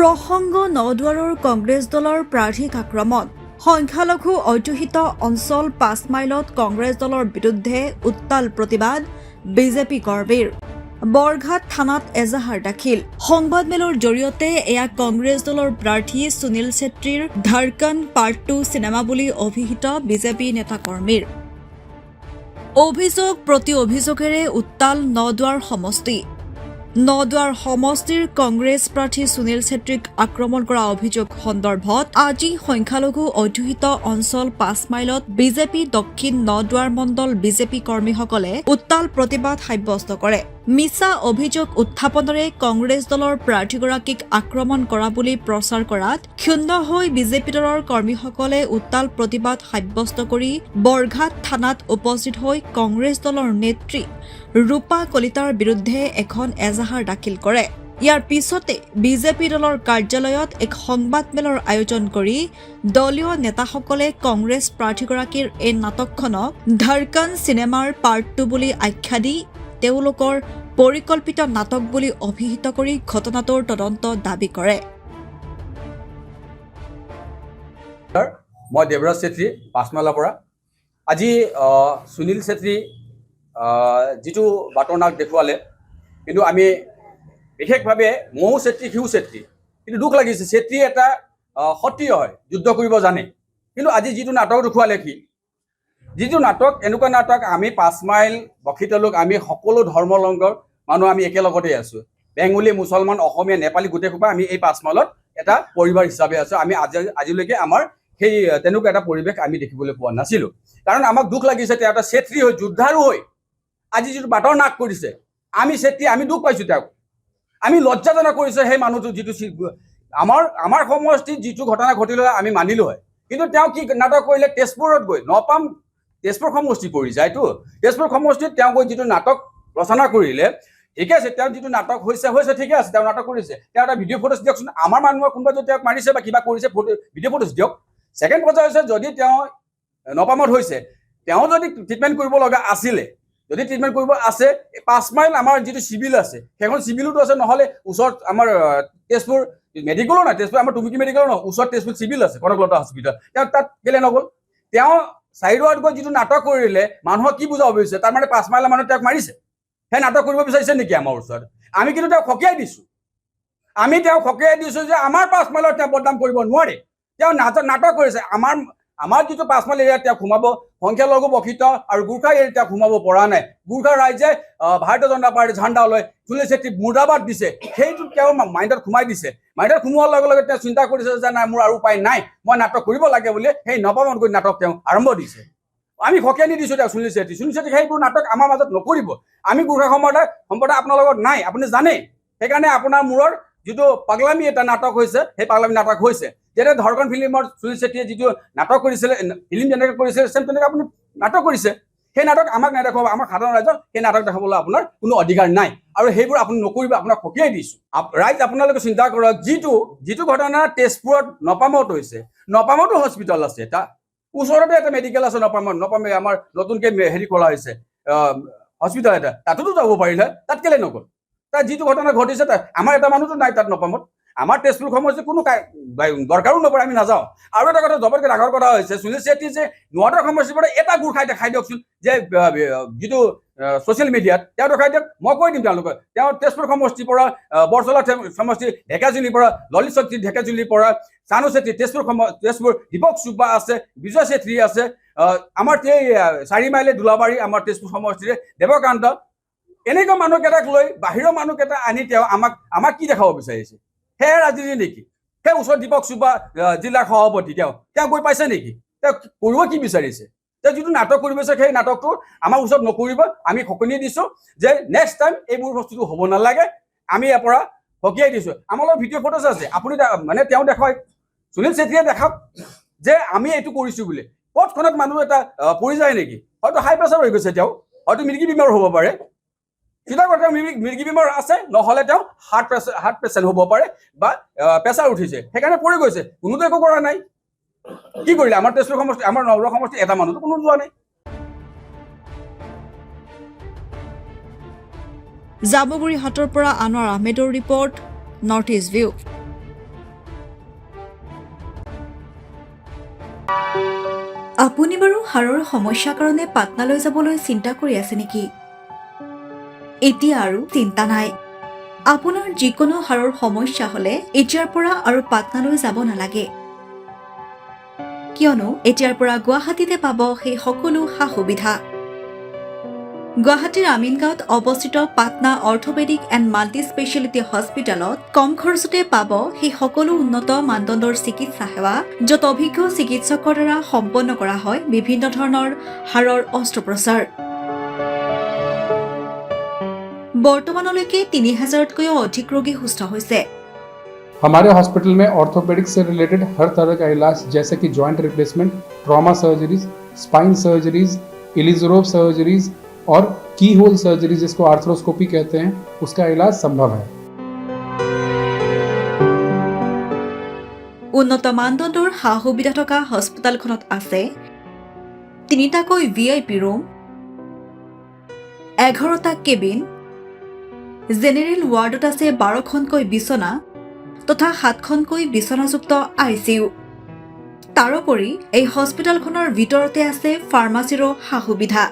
প্ৰসংগ নদুৱাৰৰ কংগ্ৰেছ দলৰ প্ৰাৰ্থীক আক্ৰমণ সংখ্যালঘু অধ্যুষিত অঞ্চল ৫ মাইলত কংগ্ৰেছ দলৰ বিৰুদ্ধে উত্তাল প্ৰতিবাদ বিজেপি কৰ্মীৰ বৰঘাট থানাত এজাহাৰ দাখিল সংবাদমেলৰ জৰিয়তে এয়া কংগ্ৰেছ দলৰ প্ৰাৰ্থী সুনীল ছেত্ৰীৰ ধড়কন পাৰ্ট 2 চিনেমা বুলি অভিহিত বিজেপি নেতাকৰ্মীৰ অভিযোগ প্ৰতি অভিযোগেৰে উত্তাল নদুৱাৰ সমষ্টি নদুৱাৰ সমষ্টিৰ কংগ্ৰেছ প্ৰাৰ্থী সুনীল ছেত্ৰীক আক্ৰমণ কৰা অভিযোগ সন্দৰ্ভত আজি সংখ্যালঘু অধ্যুষিত অঞ্চল ৫ মাইলত বিজেপি দক্ষিণ নদুৱাৰ মণ্ডল বিজেপি কৰ্মীসকলে উত্তাল প্ৰতিবাদ সাব্যস্ত কৰে মিছা অভিযোগ উত্থাপনেৰে কংগ্ৰেছ দলৰ প্ৰাৰ্থীগৰাকীক আক্ৰমণ কৰা বুলি প্ৰচাৰ কৰাত ক্ষুণ্ণ হৈ বিজেপি দলৰ কৰ্মীসকলে উত্তাল প্ৰতিবাদ সাব্যস্ত কৰি বৰঘাট থানাত উপস্থিত হৈ কংগ্ৰেছ দলৰ নেত্ৰী ৰূপা কলিতাৰ বিৰুদ্ধে এখন এজাহাৰ দাখিল কৰে ইয়াৰ পিছতে বিজেপি দলৰ কাৰ্যালয়ত এক সংবাদমেলৰ আয়োজন কৰি দলীয় নেতাসকলে কংগ্ৰেছ প্ৰাৰ্থীগৰাকীৰ এই নাটকখনক ধড়কন চিনেমাৰ পাৰ্ট 2 বুলি আখ্যা দি তেওঁলোকৰ পৰিকল্পিত নাটক বুলি অভিহিত কৰি ঘটনাটোৰ তদন্ত দাবী কৰে মই দেৱৰাজ ছেত্ৰী ৫ মাইলৰ পৰা আজি সুনীল ছেত্ৰী যিটো বাটনাক দেখুৱালে কিন্তু আমি বিশেষভাৱে মৌ ছেত্ৰী সিউ ছেত্ৰী কিন্তু দুখ লাগিছে ছেত্ৰী এটা সত্ৰিয় হয় যুদ্ধ কৰিব জানে কিন্তু আজি যিটো নাটক দেখুৱালে কি যিটো নাটক এনেকুৱা নাটক আমি ৫ মাইল বখিত লোক আমি সকলো ধৰ্মলংঘৰ মানুহ আমি একেলগতে আছোঁ বেংগলী মুছলমান অসমীয়া নেপালী গোটেইসোপা আমি এই ৫ মাইলত এটা পৰিবাৰ হিচাপে আছোঁ আমি আজিলৈকে আমাৰ সেই তেনেকুৱা এটা পৰিৱেশ আমি দেখিবলৈ পোৱা নাছিলোঁ কাৰণ আমাক দুখ লাগিছে তেওঁ এটা ছেত্ৰী হৈ যোদ্ধাৰো হৈ আজি যিটো বাটৰ নাক কৰিছে আমি ছেত্ৰী আমি দুখ পাইছোঁ তেওঁক আমি লজ্জাজনক কৰিছে সেই মানুহটো যিটো আমাৰ সমষ্টিত যিটো ঘটনা ঘটিলে আমি মানিলোঁ হয় কিন্তু তেওঁ কি নাটক কৰিলে তেজপুৰত গৈ নপাম তেজপুৰ সমষ্টি পৰি যায়তো তেজপুৰ সমষ্টিত তেওঁ গৈ যিটো নাটক ৰচনা কৰিলে ঠিক আছে তেওঁ যিটো নাটক হৈছে ঠিকে আছে তেওঁ নাটক কৰিছে তেওঁ এটা ভিডিঅ' ফুটেজ দিয়কচোন আমাৰ মানুহৰ কোনোবা যদি তেওঁক মাৰিছে বা কিবা কৰিছে ভিডিঅ' ফুটেজ দিয়ক ছেকেণ্ড পৰ্যায় হৈছে যদি তেওঁ নপামত হৈছে তেওঁ যদি ট্ৰিটমেণ্ট কৰিব লগা আছিলে যদি ট্ৰিটমেণ্ট কৰিব আছে ৫ মাইল আমাৰ যিটো চিভিল আছে সেইখন চিভিলতো আছে নহ'লে ওচৰত আমাৰ তেজপুৰ মেডিকেলো নাই তেজপুৰ আমাৰ টুমুকি মেডিকেলো নহয় ওচৰত তেজপুৰ চিভিল আছে কনকলতা হস্পিটেল তেওঁ তাত কেলৈ নগ'ল তেওঁ চাইডত গৈ যিটো নাটক কৰিলে মানুহক কি বুজাব বিচাৰিছে তাৰমানে ৫ মাইলৰ মানুহ তেওঁক মাৰিছে সেই নাটক কৰিব বিচাৰিছে নেকি আমাৰ ওচৰত আমি কিন্তু তেওঁক সকীয়াই দিছোঁ যে আমাৰ ৫ মাইলৰ তেওঁ বদনাম কৰিব নোৱাৰে তেওঁ নাটক কৰিছে আমাৰ যিটো ৫ মাইল এৰিয়াত তেওঁ সোমাব সংখ্যালঘু বখিত আৰু গোৰ্খা এৰিয়াত তেওঁ সোমাব পৰা নাই গোৰ্খা ৰাইজে ভাৰতীয় জনতা পাৰ্টীৰ ঝাণ্ডা লৈ সুনীল ছেত্ৰীক মুৰ্দাবাদ দিছে সেইটো তেওঁ মাইণ্ডত সোমাই দিছে মাইণ্ডত সোমোৱাৰ লগে লগে তেওঁ চিন্তা কৰিছে যে নাই মোৰ আৰু উপায় নাই মই নাটক কৰিব লাগে বুলি সেই নপামত গৈ নাটক তেওঁ আৰম্ভ দিছে আমি সকীয়াই নিদিছোঁ তেওঁ সুনীল ছেত্ৰীক সেইবোৰ নাটক আমাৰ মাজত নকৰিব আমি গোৰ্খা সম্প্ৰদায় আপোনাৰ লগত নাই আপুনি জানে সেইকাৰণে আপোনাৰ মূৰৰ যিটো পাগলামী এটা নাটক হৈছে সেই পাগলামী নাটক হৈছে যেনে ধড়কন ফিল্মৰ সুনীল ছেত্ৰীয়ে যিটো নাটক কৰিছিলে ফিল্ম যেনেকৈ কৰিছিলে তেনেকৈ আপুনি নাটক কৰিছে সেই নাটক আমাক নেদেখাব আমাৰ সাধাৰণ ৰাইজক সেই নাটক দেখাবলৈ আপোনাৰ কোনো অধিকাৰ নাই আৰু সেইবোৰ আপুনি নকৰিব আপোনাক সকীয়াই দিছোঁ ৰাইজ আপোনালোকে চিন্তা কৰক যিটো ঘটনা তেজপুৰত নপামত হৈছে নপামতো হস্পিটেল আছে এটা ওচৰতে এটা মেডিকেল আছে নপামে আমাৰ নতুনকৈ হেৰি খোলা হৈছে হস্পিটেল এটা তাতোতো যাব পাৰিলে তাত কেলৈ নগ'ল তাত যিটো ঘটনা ঘটিছে আমাৰ এটা মানুহতো নাই তাত নপামত আমাৰ তেজপুৰ সমষ্টিত কোনো দৰকাৰো নপৰে আমি নাযাওঁ আৰু এটা কথা জবতকৈ ডাঙৰ কথা হৈছে সুনীল ছেত্ৰী যে নদৰ সমষ্টিৰ পৰা এটা গোৰ্খাই দেখাই দিয়কচোন যে যিটো ছ'চিয়েল মিডিয়াত তেওঁ দেখাই দিয়ক মই কৈ দিম তেওঁলোকে তেওঁ তেজপুৰ সমষ্টিৰ পৰা বৰচলা সমষ্টি ঢেকাজুলিৰ পৰা ললিত ছেত্ৰী ঢেকাজুলিৰ পৰা চানু ছেত্ৰী তেজপুৰ দীপক চুব্বা আছে বিজয় ছেত্ৰী আছে আমাৰ এই 4 মাইলে দোলাবাৰী আমাৰ তেজপুৰ সমষ্টিৰে দেৱকান্ত এনেকুৱা মানুহকেইটাক লৈ বাহিৰৰ মানুহকেইটা আনি তেওঁ আমাক কি দেখাব বিচাৰিছে সেই ৰাজনীতি নেকি সেই ওচৰত দীপক চুব্বা জিলাৰ সভাপতি তেওঁ গৈ পাইছে নেকি তেওঁ কৰিব কি বিচাৰিছে তেওঁ যিটো নাটক কৰিব বিচাৰে সেই নাটকটো আমাৰ ওচৰত নকৰিব আমি সকীয়াই দিছোঁ যে নেক্সট টাইম এইবোৰ বস্তুটো হ'ব নালাগে আমি ইয়াৰ পৰা সকীয়াই দিছোঁ আমাৰ লগত ভিডিঅ' ফটোজ আছে আপুনি মানে তেওঁ দেখুৱাই সুনীল ছেত্ৰীয়ে দেখাওক যে আমি এইটো কৰিছোঁ বুলি পথখনত মানুহ এটা পৰি যায় নেকি হয়তো হাই প্ৰেছাৰ হৈ গৈছে তেওঁ হয়তো মৃগী বেমাৰ হ'ব পাৰে চিন্তা কৰে তেওঁ মৃগী বেমাৰ আছে নহ'লে তেওঁ হাৰ্ট পেচেণ্ট হ'ব পাৰে বা প্ৰেছাৰ উঠিছে সেইকাৰণে পৰি গৈছে কোনোতো একো কৰা নাই কি কৰিলে আমাৰ তেজপুৰ সমষ্টি আমাৰ নগৰ সমষ্টি এটা মানুহতো কোনো যোৱা নাই জামুগুৰি হাটৰ পৰা আনোৱাৰ আহমেদৰ ৰিপৰ্ট নৰ্থ ইষ্ট ভিউ। আপুনি বাৰু হাড়ৰ সমস্যাৰ কাৰণে পাটনালৈ যাবলৈ চিন্তা কৰি আছে নেকি? এতিয়া আৰু চিন্তা নাই। আপোনাৰ যিকোনো হাড়ৰ সমস্যা হ'লে এতিয়াৰ পৰা আৰু পাটনালৈ যাব নালাগে, কিয়নো এতিয়াৰ পৰা গুৱাহাটীতে পাব সেই সকলো সা সুবিধা। গুৱাহাটীৰ আমিনগাঁৱত অৱস্থিত Patna orthopaedic and multi speciality হস্পিটেলত কম খৰচতে পাব সেই সকলো উন্নত মানদণ্ডৰ চিকিৎসা সেৱা, য'ত অভিজ্ঞ চিকিৎসকৰ দ্বাৰা সম্পন্ন কৰা হয় বিভিন্ন ধৰণৰ হাড়ৰ অস্ত্ৰোপচাৰ। বৰ্তমানলৈকে ৩,০০০তকৈও অধিক ৰোগী সুস্থ হৈছে। हमारे हॉस्पिटल में ऑर्थोपेडिक से रिलेटेड हर तरह का इलाज जैसे कि joint replacement, trauma surgeries, spine surgeries, Ilizarov surgeries और की होल सर्जरी जिसको आर्थ्रोस्कोपी कहते हैं, उसका इलाज संभव है। উন্নত মানদণ্ডৰ সা সুবিধা থকা হস্পিটেলখনত আছে ৩টাকৈ VIP ৰুম, 11টা কেবিন, জেনেৰেল ৱাৰ্ডত আছে 12খনকৈ বিচনা তথা 7খনকৈ বিচনাযুক্ত ICU। তাৰোপৰি এই হস্পিটেলখনৰ ভিতৰতে আছে ফাৰ্মাচীৰো সা সুবিধা।